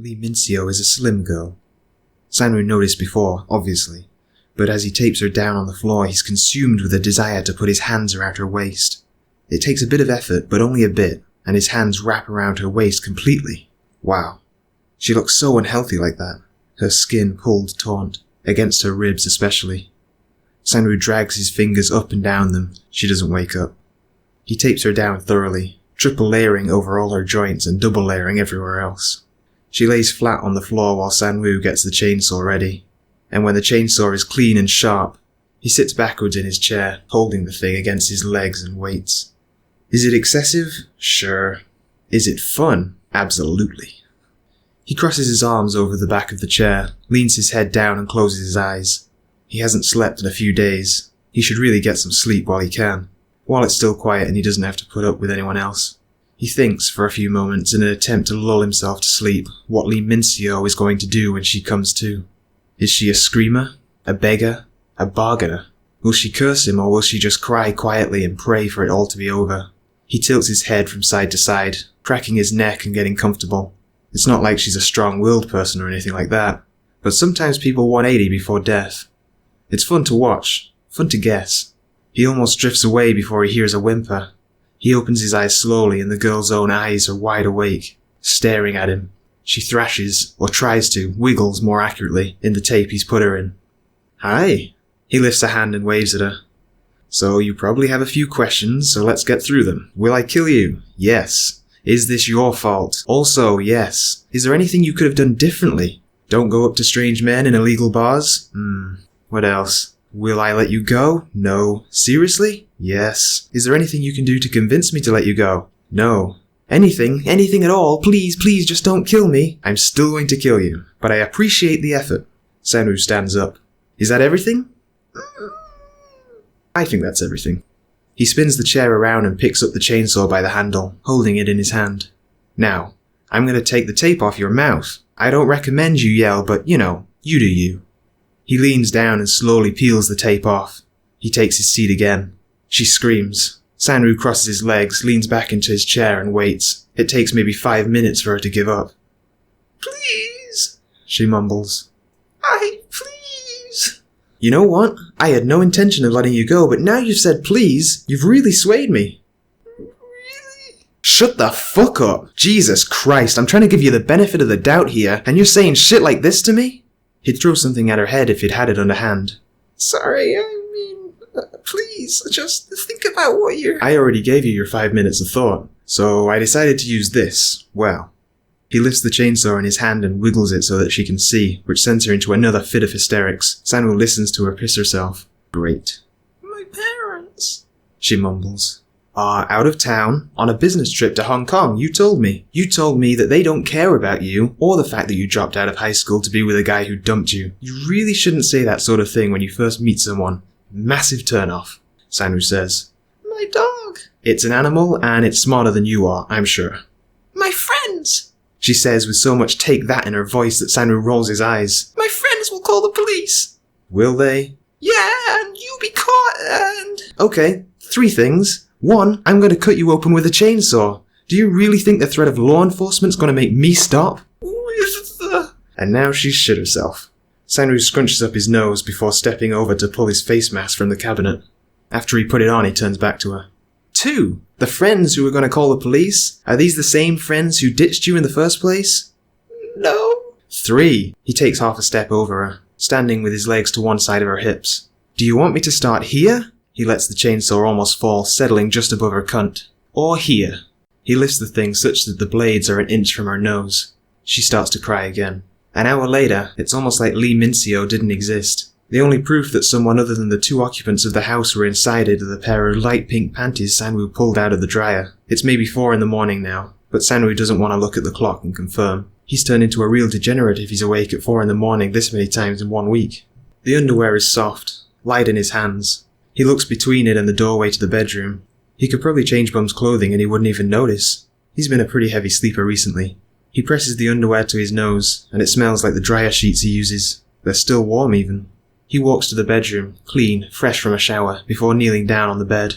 Lee Mincio is a slim girl. Sangwoo noticed before, obviously, but as he tapes her down on the floor, he's consumed with a desire to put his hands around her waist. It takes a bit of effort, but only a bit, and his hands wrap around her waist completely. Wow. She looks so unhealthy like that, her skin pulled taut, against her ribs especially. Sangwoo drags his fingers up and down them. She doesn't wake up. He tapes her down thoroughly, triple layering over all her joints and double layering everywhere else. She lays flat on the floor while Sangwoo gets the chainsaw ready, and when the chainsaw is clean and sharp, he sits backwards in his chair, holding the thing against his legs and waits. Is it excessive? Sure. Is it fun? Absolutely. He crosses his arms over the back of the chair, leans his head down and closes his eyes. He hasn't slept in a few days. He should really get some sleep while he can, while it's still quiet and he doesn't have to put up with anyone else. He thinks for a few moments in an attempt to lull himself to sleep what Lee Mincio is going to do when she comes to. Is she a screamer? A beggar? A bargainer? Will she curse him or will she just cry quietly and pray for it all to be over? He tilts his head from side to side, cracking his neck and getting comfortable. It's not like she's a strong-willed person or anything like that, but sometimes people 180 before death. It's fun to watch, fun to guess. He almost drifts away before he hears a whimper. He opens his eyes slowly and the girl's own eyes are wide awake, staring at him. She thrashes, or tries to, wiggles more accurately, in the tape he's put her in. Hi. He lifts a hand and waves at her. So you probably have a few questions, so let's get through them. Will I kill you? Yes. Is this your fault? Also, yes. Is there anything you could have done differently? Don't go up to strange men in illegal bars? What else? Will I let you go? No. Seriously? Yes. Is there anything you can do to convince me to let you go? No. Anything at all, please, just don't kill me. I'm still going to kill you, but I appreciate the effort. Sangwoo stands up. Is that everything? I think that's everything. He spins the chair around and picks up the chainsaw by the handle, holding it in his hand. Now, I'm going to take the tape off your mouth. I don't recommend you yell, but you know, you do you. He leans down and slowly peels the tape off. He takes his seat again. She screams. Sangwoo crosses his legs, leans back into his chair and waits. It takes maybe 5 minutes for her to give up. Please, she mumbles. Please. You know what? I had no intention of letting you go, but now you've said please, you've really swayed me. Really? Shut the fuck up. Jesus Christ, I'm trying to give you the benefit of the doubt here, and you're saying shit like this to me? He'd throw something at her head if he'd had it underhand. Sorry, please, just think about what you're... I already gave you your 5 minutes of thought, so I decided to use this. Well, he lifts the chainsaw in his hand and wiggles it so that she can see, which sends her into another fit of hysterics. Sangwoo listens to her piss herself. Great. My parents, she mumbles, are out of town on a business trip to Hong Kong. You told me. You told me that they don't care about you or the fact that you dropped out of high school to be with a guy who dumped you. You really shouldn't say that sort of thing when you first meet someone. Massive turn-off, Sangwoo says. My dog. It's an animal and it's smarter than you are, I'm sure. My friends, she says with so much take that in her voice that Sangwoo rolls his eyes. My friends will call the police. Will they? Yeah, and you'll be caught and... Okay, 3 things. 1, I'm going to cut you open with a chainsaw. Do you really think the threat of law enforcement's going to make me stop? And now she's shit herself. Sangwoo scrunches up his nose before stepping over to pull his face mask from the cabinet. After he put it on, he turns back to her. 2, the friends who were going to call the police? Are these the same friends who ditched you in the first place? No. 3, he takes half a step over her, standing with his legs to one side of her hips. Do you want me to start here? He lets the chainsaw almost fall, settling just above her cunt. Or here. He lifts the thing such that the blades are an inch from her nose. She starts to cry again. An hour later, it's almost like Lee Mincio didn't exist. The only proof that someone other than the 2 occupants of the house were inside it are the pair of light pink panties Sangwoo pulled out of the dryer. It's maybe 4 in the morning now, but Sangwoo doesn't want to look at the clock and confirm. He's turned into a real degenerate if he's awake at 4 in the morning this many times in 1 week. The underwear is soft, light in his hands. He looks between it and the doorway to the bedroom. He could probably change Bum's clothing and he wouldn't even notice. He's been a pretty heavy sleeper recently. He presses the underwear to his nose, and it smells like the dryer sheets he uses. They're still warm even. He walks to the bedroom, clean, fresh from a shower, before kneeling down on the bed.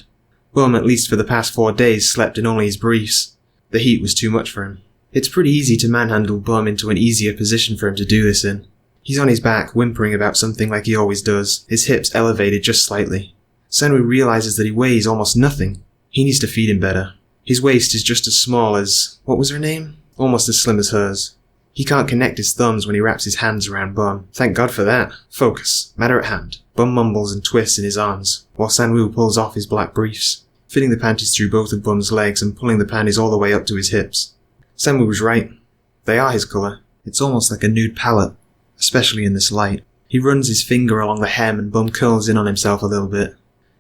Bum, at least for the past 4 days, slept in only his briefs. The heat was too much for him. It's pretty easy to manhandle Bum into an easier position for him to do this in. He's on his back, whimpering about something like he always does, his hips elevated just slightly. Sangwoo realizes that he weighs almost nothing. He needs to feed him better. His waist is just as small as... what was her name? Almost as slim as hers. He can't connect his thumbs when he wraps his hands around Bum. Thank God for that. Focus. Matter at hand. Bum mumbles and twists in his arms, while Sangwoo pulls off his black briefs, fitting the panties through both of Bum's legs and pulling the panties all the way up to his hips. Sangwoo was right. They are his colour. It's almost like a nude palette, especially in this light. He runs his finger along the hem and Bum curls in on himself a little bit.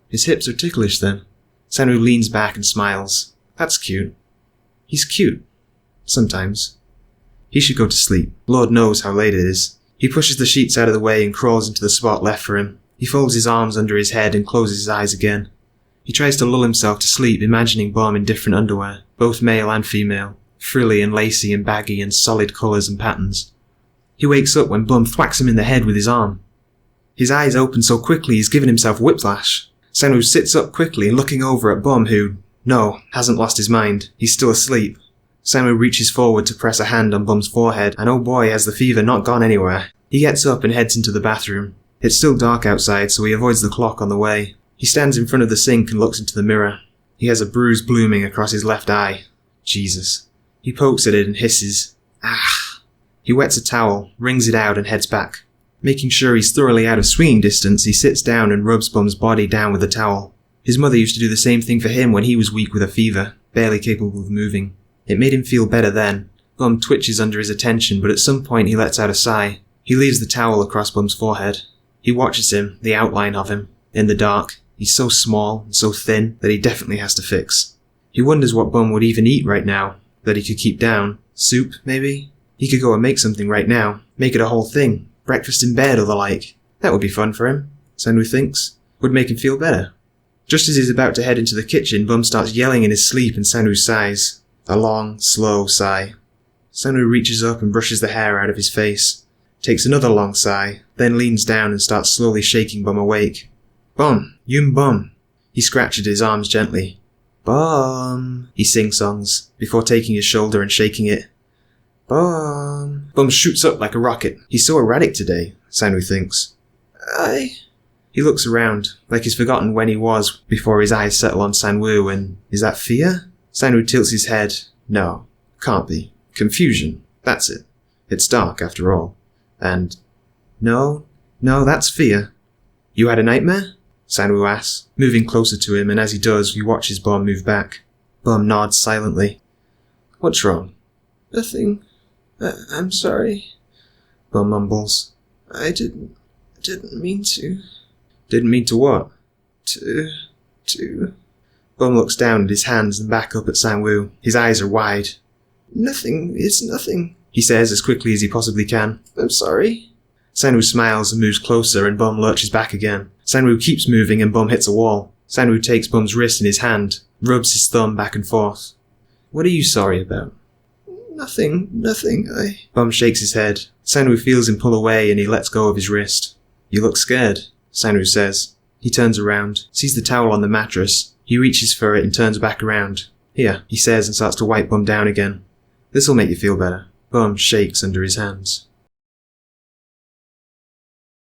His hips are ticklish then. Sangwoo leans back and smiles. That's cute. He's cute. Sometimes. He should go to sleep. Lord knows how late it is. He pushes the sheets out of the way and crawls into the spot left for him. He folds his arms under his head and closes his eyes again. He tries to lull himself to sleep, imagining Bum in different underwear, both male and female, frilly and lacy and baggy and solid colours and patterns. He wakes up when Bum thwacks him in the head with his arm. His eyes open so quickly he's given himself whiplash. Sangwoo sits up quickly, looking over at Bum who, no, hasn't lost his mind. He's still asleep. Sangwoo reaches forward to press a hand on Bum's forehead, and oh boy, has the fever not gone anywhere. He gets up and heads into the bathroom. It's still dark outside, so he avoids the clock on the way. He stands in front of the sink and looks into the mirror. He has a bruise blooming across his left eye. Jesus. He pokes at it and hisses. Ah. He wets a towel, wrings it out and heads back. Making sure he's thoroughly out of swinging distance, he sits down and rubs Bum's body down with the towel. His mother used to do the same thing for him when he was weak with a fever, barely capable of moving. It made him feel better then. Bum twitches under his attention, but at some point he lets out a sigh. He leaves the towel across Bum's forehead. He watches him, the outline of him, in the dark. He's so small and so thin that he definitely has to fix. He wonders what Bum would even eat right now, that he could keep down. Soup, maybe? He could go and make something right now. Make it a whole thing. Breakfast in bed or the like. That would be fun for him, Sangwoo thinks. Would make him feel better. Just as he's about to head into the kitchen, Bum starts yelling in his sleep and Sangwoo sighs. A long, slow sigh. Sangwoo reaches up and brushes the hair out of his face. Takes another long sigh, then leans down and starts slowly shaking Bum awake. Bum, Yum Bum. He scratches his arms gently. Bum, he sing-songs, before taking his shoulder and shaking it. Bum. Bum shoots up like a rocket. He's so erratic today, Sangwoo thinks. He looks around, like he's forgotten when he was before his eyes settle on Sangwoo and... is that fear? Sangwoo tilts his head. No, can't be. Confusion. That's it. It's dark, after all. And... No, that's fear. You had a nightmare? Sangwoo asks, moving closer to him, and as he does, he watches Bum move back. Bum nods silently. What's wrong? Nothing. I'm sorry. Bum mumbles. I didn't mean to. Didn't mean to what? To... Bum looks down at his hands and back up at Sangwoo. His eyes are wide. Nothing, it's nothing, he says as quickly as he possibly can. I'm sorry. Sangwoo smiles and moves closer and Bum lurches back again. Sangwoo keeps moving and Bum hits a wall. Sangwoo takes Bum's wrist in his hand, rubs his thumb back and forth. What are you sorry about? Nothing, Bum shakes his head. Sangwoo feels him pull away and he lets go of his wrist. You look scared, Sangwoo says. He turns around, sees the towel on the mattress. He reaches for it and turns back around. Here, he says and starts to wipe Bum down again. This'll make you feel better. Bum shakes under his hands.